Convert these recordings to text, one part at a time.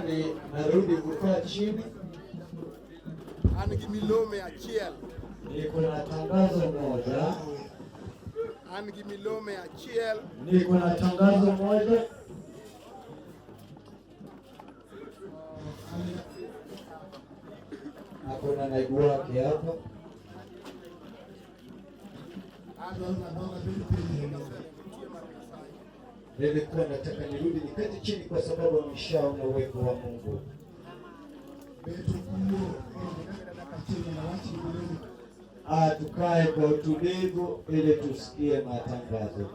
Samahani, narudi kukaa chini. Angi milome achiel. Niko na tangazo moja. Angi milome achiel. Niko na tangazo moja. Hakuna naibu wake hapa. Nilikuwa nataka nirudi niketi chini kwa sababu nimeshaona uwepo wa Mungu. Tukae kwa utulivu ili tusikie matangazo.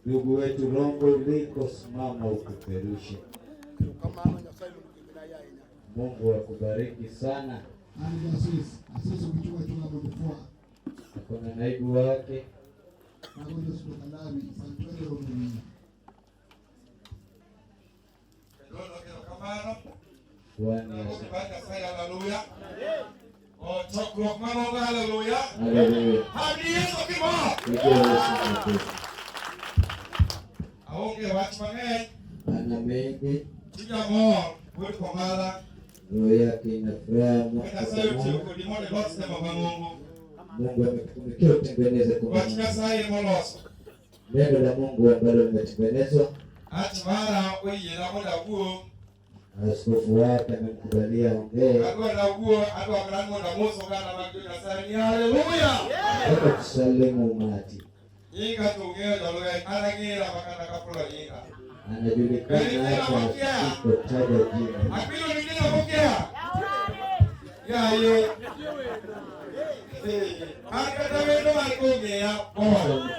Ndugu wetu Rombo liko simama ukuperushe. Mungu akubariki sana. Kuna naibu wake. Haleluya. Oh, chokro mama haleluya. Haleluya. Aonge watu mengi. Ana mengi. Tijamo kwa komala. Roho yake ina furaha. Mungu amekutumikia utengeneze kwa neno la Mungu ambalo limetengenezwa. Askofu wake amemkubalia ongea. Hata kusalimu umati. Anajulikana hata kutotaja jina.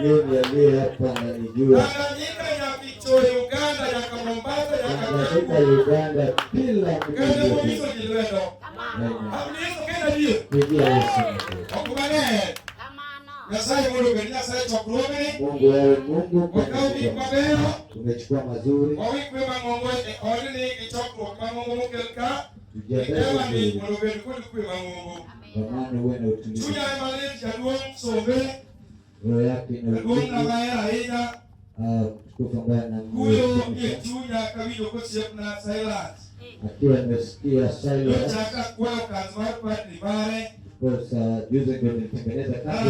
Mgeni aliye hapa ananijua. Anashika Uganda bila kujua. Mungu wewe Mungu umechukua mazuri. Amani uwe na utulivu. Roho yake ina utulivu. Akiwa amesikia Silas. Kwa juzi ndio nilitengeneza kazi.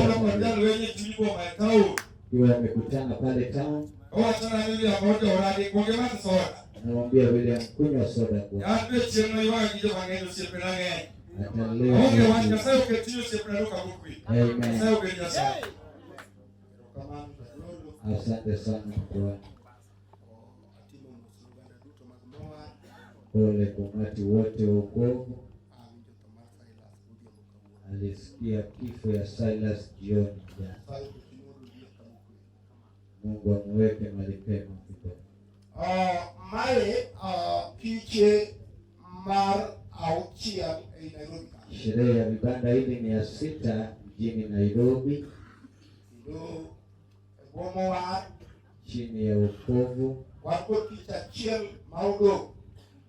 Akiwa amekutana pale town. Anamwambia William kunywa soda kwa. Asante sana kwa pole kwa watu wote wa wokovu. Alisikia kifo ya Silas jioni jana. Mungu amweke mahali pema. Kiche mar auchiel e Nairobi. Sherehe ya vibanda hili ni ya 6 mjini Nairobi. Chini ya wokovu.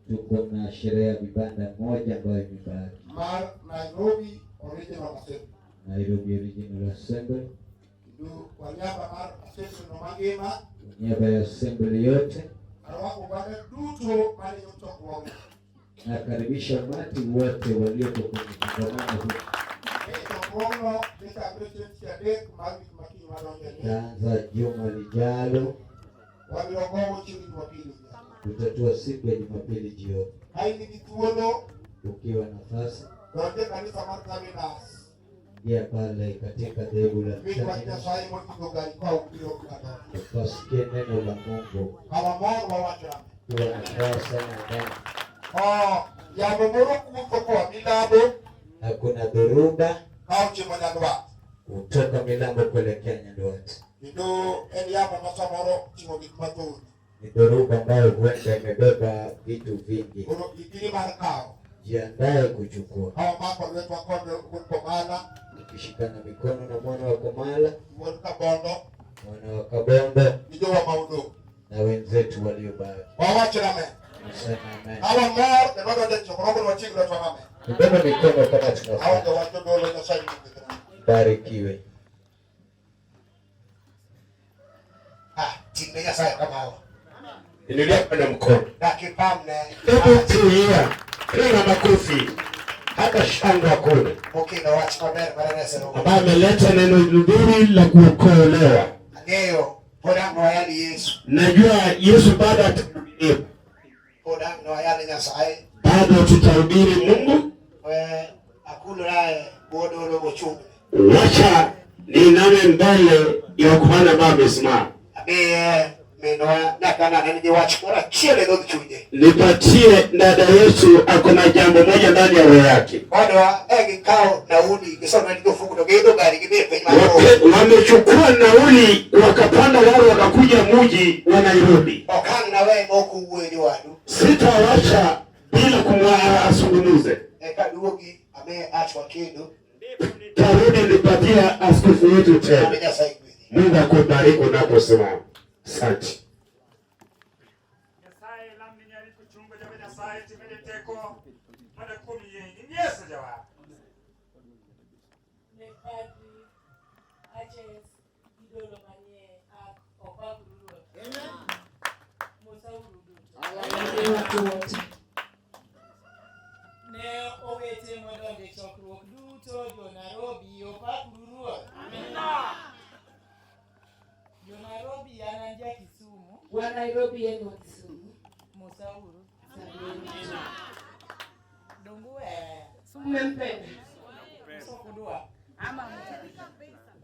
Tuko na sherehe ya vibanda moja ambayo imebaki. Nairobi Original Assembly. Nairobi Original Assembly. Kwa niaba ya assembly yote. Nakaribisha umati wote walioko kwenye kongamano hili. Taanza juma lijalo. Tutatua siku ya Jumapili jioni. Ukiwa nafasi. Ya pale katika dhehebu la tusikie neno la Mungu. Kwa nafasi sana. Na kuna dhoruba kutoka milango kuelekea Nyanduat. Ni dhoruba ambayo huenda imebeba vitu vingi. Jiandae kuchukua. Ukishikana mikono na mwana wa Komala, mwana wa Kabondo, na wenzetu waliobaki. Tubebe mikono kama tunafanya. Barikiwe. Bila saya kama hawa. Inulia kwa mkono. Na kipamne. Hebu tulia. Piga makofi. Hata shangwe hakuna. Mukino wachi kwa mbele barabara sasa. Ambaye ameleta neno nzuri la kuokolewa. Leo podamu wa yali Yesu. Najua Yesu bado atahubiri. Podamu wa yali Nyasaye. Bado tutahubiri Mungu. Akulu naye bodolo bochungu. Wacha niname mbele ya kuhana baba Ismail. Menoa nakana ndio wachukua chile ndo chuje. Nipatie dada Yesu akona jambo moja ndani ya roho yake. Bado kao nauli kisoma ndio fungu ndo gedo gari kibepe wamechukua nauli wakapanda gari wakakuja mji wa Nairobi. Okana na wewe moku uwe wadu. Sitawacha bila kumwaa asungumuze. Kaduogi ameachwa kido. Tarudi nipatia askofu wetu tena. Mungu akubariki unaposimama. Asante. Wa Nairobi yenu wa Kisumu. Musauru. Dongue. Sumempenda. Sokudua. Ama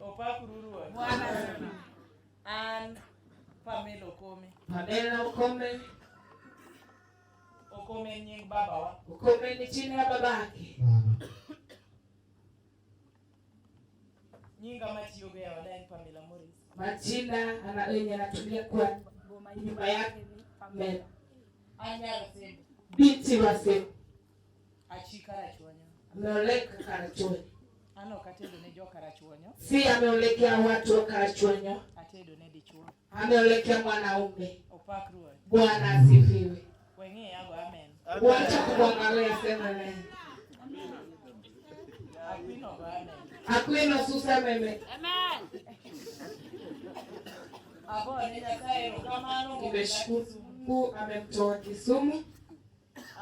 Opakururua. Bwana. And Pamela Okome. Pamela Okome. Okome nying baba wa. Okome ni chini ya babake. Nyinga matiyoge ya wadai Pamela Morris. Majina yenye anatumia kwa nyumba yake ni Pamela. Anyara Sembo. Binti wa Sembo. Achika Karachuonyo. Ameoleka Karachuonyo. Ano katedo ne jo Karachuonyo. Si ameolekea watu wa Karachuonyo. Atedo ne dichuo. Ameolekea mwanaume. Opakruwa. Bwana asifiwe. Wenge yago amen. Wacha kumwangalia sema naye. Akwino go amen. Akwino susa meme. Amen. Abo ni Nyasaye rokamano. Nimeshukuru Mungu amemtoa Kisumu.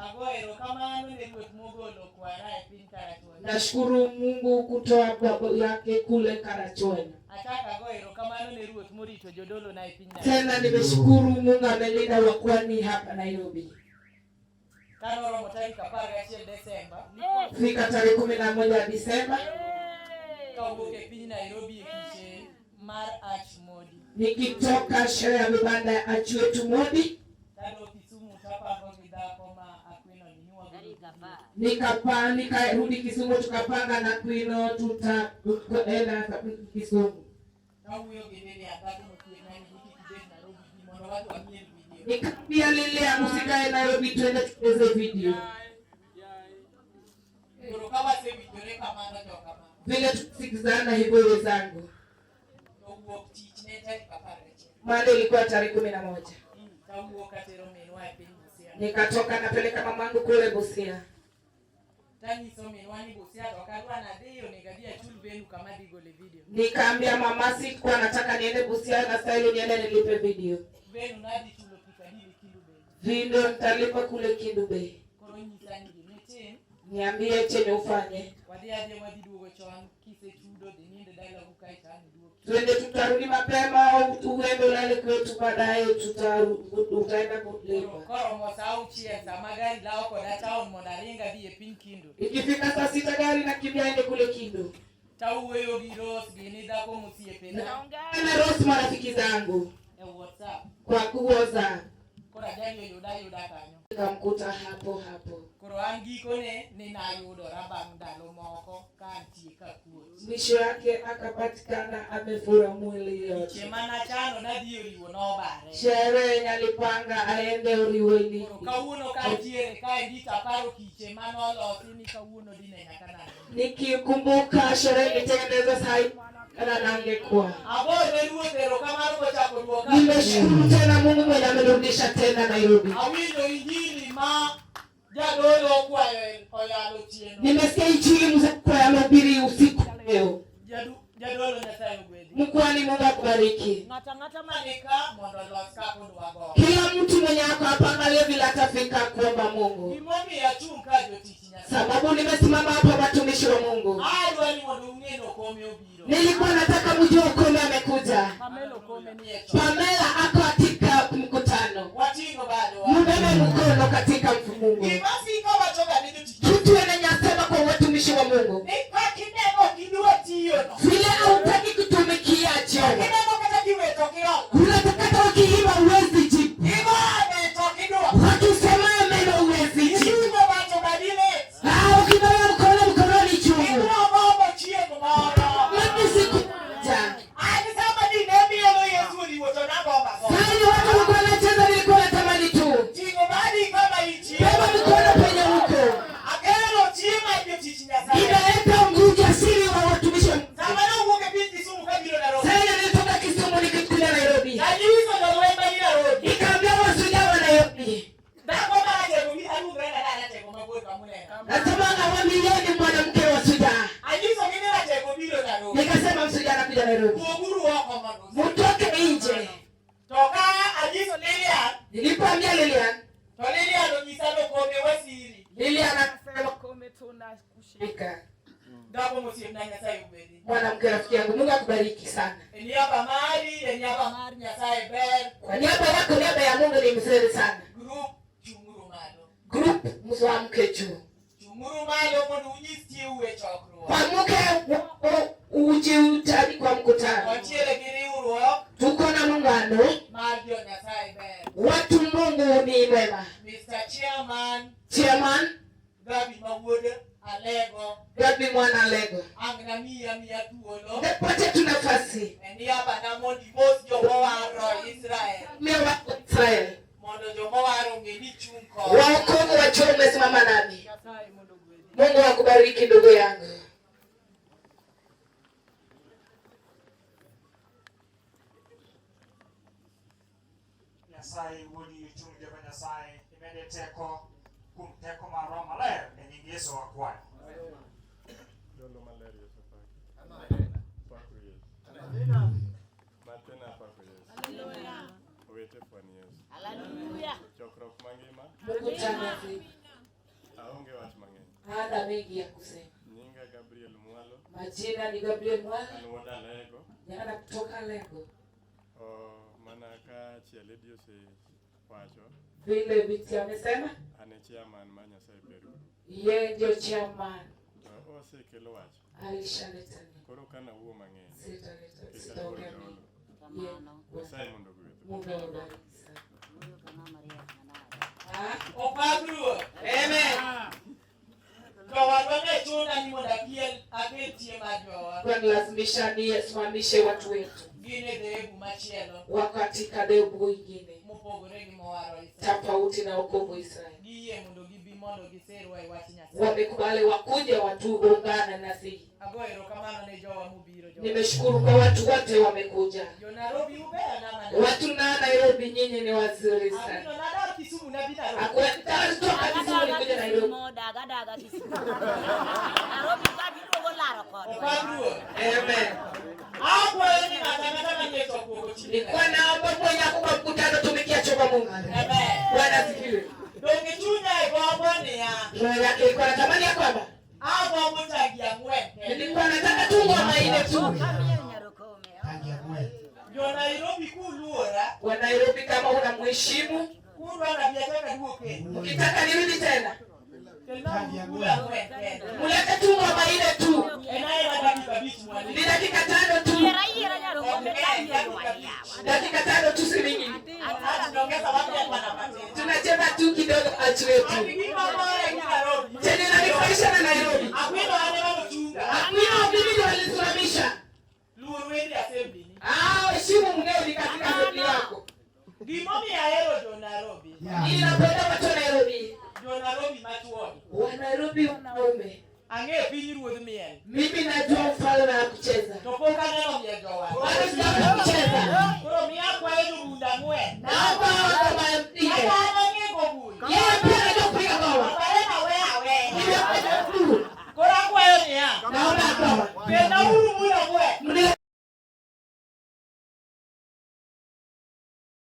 Abo rokamano ne ruoth mogolo kwara e piny Karachuonyo. Nashukuru Mungu kutoa baba yake kule Karachuonyo. Ataka go erokamano ne ruoth morito jodolo na e piny Nairobi. Tena nimeshukuru Mungu amelinda wakwani hapa Nairobi. Kano romo tarik 11 Desemba. Fika tarehe 11 Disemba. Kawuok e piny Nairobi e kiche mar Achmodi. Nikitoka sherehe ya vibanda ya Achwetu Modi. Kado Kisumu tapango gidhako ma Akwino nikarudi Kisumu tukapanga na Akwino tutaenda Kisumu. Nikamwambia Lilia msikae Nairobi tuende tucheze video. Vile tusikizana hivyo wenzangu. Mande ilikuwa tarehe 11. Nikatoka napeleka mamangu kule Busia. Nikaambia mama sikuwa nataka niende Busia na style niende nilipe video. Video nitalipa kule Kindube. Niambie chenye ufanye. Twende tutarudi mapema au tuende ulale kwetu baadaye utaenda kulipa. Ikifika saa 6 gari na kimbia ende kule Kindo. Na Rose marafiki zangu. Kwa kuoza. Nikamkuta hapo. Mwisho yake akapatikana amefura mwili yote. Sherehe alipanga aende Uriweni. Nikikumbuka sherehe itengeneza sai kana nangekuwa. Nimeshukuru tena Mungu mwenye amerudisha tena Nairobi. Nimesikia injili mzee kwa mahubiri usiku leo. Mkwani Mungu akubariki. Ngata manika mondo loska kundu wago. Kila mtu mwenye ako hapa angalia vile atafika kuomba Mungu. Gimomi ya chunga jotichinya. Sababu nimesimama hapa watumishi wa Mungu. Adwani mondo ungeno kome obiro. Nilikuwa nataka mjue Okome amekuja. Pamela ako katika mkutano. Watingo bado. Mbebe mkono katika Mungu. Ibasi kwa watoka ni jotichinya. Kitu ananyasema kwa watumishi wa Mungu. Ni kwa kinego kiduwa tiyo no. Vile hautaki kutumikia jioni. Kinego kata kiwe tokio. Unatakata wakiiba uwezi jibu. Igo ame tokiduwa. Wakisema meno uwezi jibu. Igo bato badile. Ukibaya mkononi chungu. Igo bobo chie kumara. Mimi sikuja. Alisema ni nemi yelo Yesu ni woto na bomba. Sasa watu wako wanacheza nilikuwa natamani tu. Tingo badi kama ichi. Beba mkono penye huko. Akelo chima ndio chichinya sana. Inaleta nguvu asili wa watumishi. Zamana uoke binti sumu kabilo na roho. Sasa nilitoka Kisumu nikikuja Nairobi. Alizo ndo wemba ila roho. Nikaambia wasuja wa Nairobi. Dako mara je adu brenda na je kwa mboga kamule. Nasema na milioni mwanamke wa Suja. Alizo ngine na je kubilo na roho. Nikasema msuja anakuja Nairobi. Kuoguru wako mano. Mtoke nje. Toka alizo Lilian. Nilipoambia Lilian. To Lilian ndo kisalo kome wasiri. Lilian anasema kome tuna kushika. Dako msiye mnanya sai ubedi. Mwanamke rafiki yangu, Mungu akubariki sana. Eniaba mari nyasaye ber. Kwa niaba yako, niaba ya Mungu ni mzuri sana. Group chunguru malo. Group mswamke juu. Chunguru malo mondo unyisi uwe chokro. Pamuke uje utali kwa mkutano. Wachiele giri uro. Tuko na muungano. Mario nyasaye ber. Watu Mungu ni mwema. Mr. Chairman. Gabi Mawude. Alego. Gabi mwana Lego. Angna mia tuolo. Nepote tu nafasi. Eniaba na mondi mos jomo waro Israel. Mewa Israel. Mondo jomo waro ngeni chunko. Waokovu wa chuo umesimama nami. Mungu akubariki ndugu yangu. Nyasaye wodi chunje kwa Nyasaye imede teko kumteko maro maler e nying Yesu wakwayo. Dolo maler Yesu pake. Pako Yesu. Amina. Matena pako Yesu. Haleluya. Owete fwani Yesu. Haleluya. Chokrok mangima. Mkutano hivi. Aonge wach mang'eny. Hana mengi ya kusema. Nyinga Gabriel Mwalo. Majina ni Gabriel Mwalo. Anwoda Lego. Yana kutoka Lego. Mana ka chiele Dios wacho. Vile viti amesema. Ane chairman ma Nyasaye beru. Yeye ndio chairman. Ose kelo wacho. Alishaleta ni. Koro kana uo mang'eny. Sitaleta. Sitaongea mingi. Nyasaye mondo gwedhu. Mungu awabariki sana. Opagruo. Amen. Kawadwane chuna ni moda kiel aketie majoa. Kwa lazimisha ni simamishe watu wetu. Gine dhehebu machielo. Wakati kadhehebu ingine. Mopogore gi mowaro Israel. Tofauti na wokovu Israeli. Giye mondo gibi mondo giserwa e wach Nyasaye. Wamekubali wakuja watu ungana nasi. Agoero kamano ne jowa mobiro jowa. Nimeshukuru kwa watu wote wamekuja. Jo Nairobi ubea na mana. Watu na Nairobi nyinyi ni wazuri sana. Amino nada Kisumu na bina Nairobi. Akwenda kutoka Kisumu kuja Nairobi. Daga Kisumu. Nairobi kwa biro golaro kwa. Opagruo. Amen. Hapo ni nataka nyeto kwa chini. Nilikuwa naomba mmoja kwa mkutano tumikia choma Mungu. Amen. Bwana sifiwe. Donge chunya kwa bwana ya. Roho yake ilikuwa natamani ya kwamba Hapo mtagia ngwe. nilikuwa nataka tu ngoma ile tu. Jo Nairobi kuluora. Wa Nairobi kama unamheshimu, Kurwa na biashara duoke. ukitaka nirudi tena. Mulete Mulete tu ngoma ile tu. Ni dakika 5 tu. Dakika 5 tu si mingi. Tunacheza tu kidogo achu wetu. Tena nalifurahisha na Nairobi. Hakuna bibi ndio alisimamisha. Heshimu mgeni katika jamii yako. Ili napenda watu wa Nairobi. Wa Nairobi wanaume. Mimi najua mfalme wa kucheza. Wale sio kucheza. Naomba